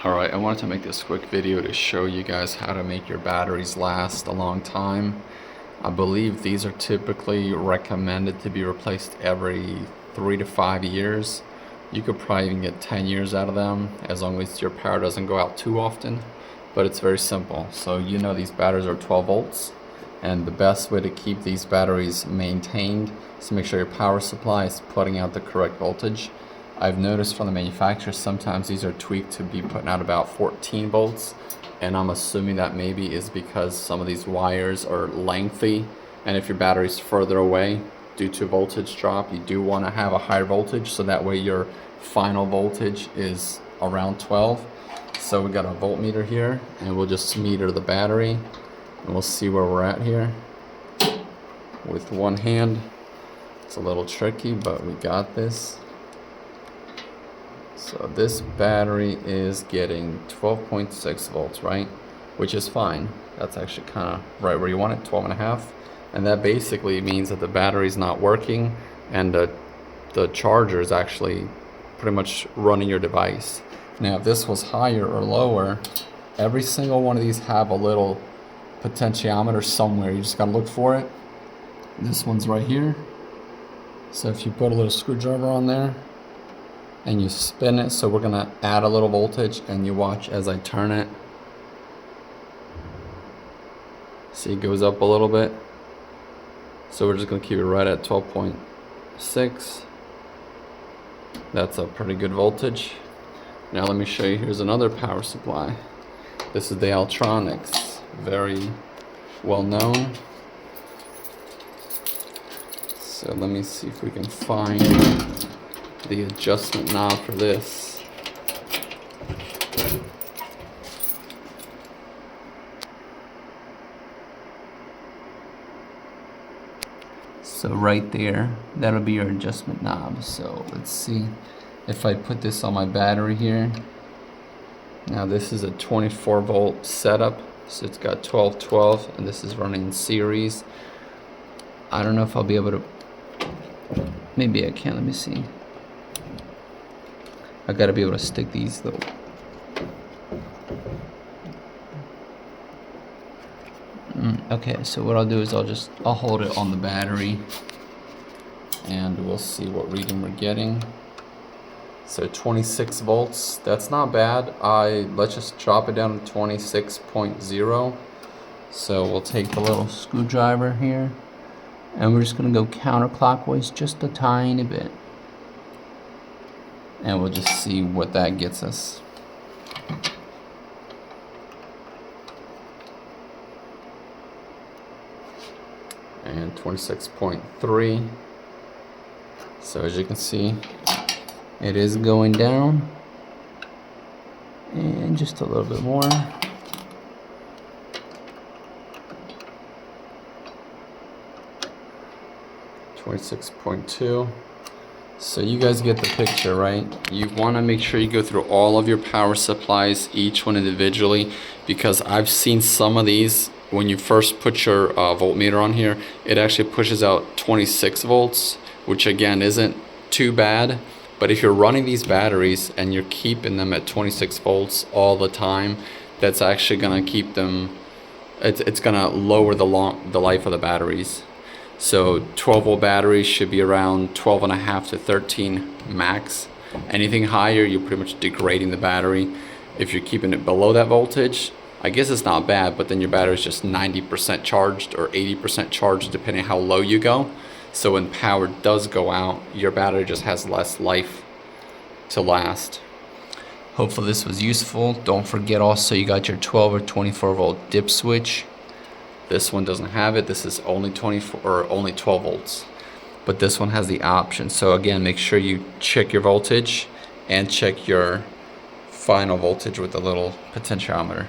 Alright, I wanted to make this quick video to show you guys how to make your batteries last a long time. I believe these are typically recommended to be replaced every 3 to 5 years. You could probably even get 10 years out of them as long as your power doesn't go out too often. But it's very simple. So you know these batteries are 12 volts, and the best way to keep these batteries maintained is to make sure your power supply is putting out the correct voltage. I've noticed from the manufacturer sometimes these are tweaked to be putting out about 14 volts, and I'm assuming that maybe is because some of these wires are lengthy, and if your battery's further away due to voltage drop, you do want to have a higher voltage so that way your final voltage is around 12. So we got a voltmeter here, and we'll just meter the battery and we'll see where we're at here with one hand. It's a little tricky, but we got this. So this battery is getting 12.6 volts, right? Which is fine. That's actually kind of right where you want it, 12.5. And that basically means that the battery's not working and the charger is actually pretty much running your device. Now, if this was higher or lower, every single one of these have a little potentiometer somewhere. You just gotta look for it. This one's right here. So if you put a little screwdriver on there and you spin it, so we're gonna add a little voltage, and you watch as I turn it. See, it goes up a little bit. So we're just gonna keep it right at 12.6. That's a pretty good voltage. Now let me show you, here's another power supply. This is the Altronics, very well known. So let me see if we can find the adjustment knob for this. So right there, that'll be your adjustment knob. So let's see if I put this on my battery here. Now this is a 24 volt setup, so it's got 12-12, and this is running in series. I don't know if I'll be able to, maybe I can, let me see. I gotta be able to stick these little, okay, so what I'll do is I'll hold it on the battery and we'll see what reading we're getting. So 26 volts, that's not bad. Let's just drop it down to 26.0. So we'll take the little screwdriver here and we're just gonna go counterclockwise just a tiny bit. And we'll just see what that gets us. And 26.3. So as you can see, it is going down. And just a little bit more. 26.2. So you guys get the picture, right? You want to make sure you go through all of your power supplies, each one individually, because I've seen some of these, when you first put your voltmeter on here, it actually pushes out 26 volts, which again isn't too bad. But if you're running these batteries and you're keeping them at 26 volts all the time, that's actually going to keep them, it's going to lower the life of the batteries. So 12 volt batteries should be around 12.5 to 13 max. Anything higher, you're pretty much degrading the battery. If you're keeping it below that voltage, I guess it's not bad, but then your battery is just 90% charged or 80% charged depending on how low you go. So when power does go out, your battery just has less life to last. Hopefully this was useful. Don't forget also you got your 12 or 24 volt dip switch. This one doesn't have it. This is only 24 or only 12 volts. But this one has the option. So again, make sure you check your voltage and check your final voltage with the little potentiometer.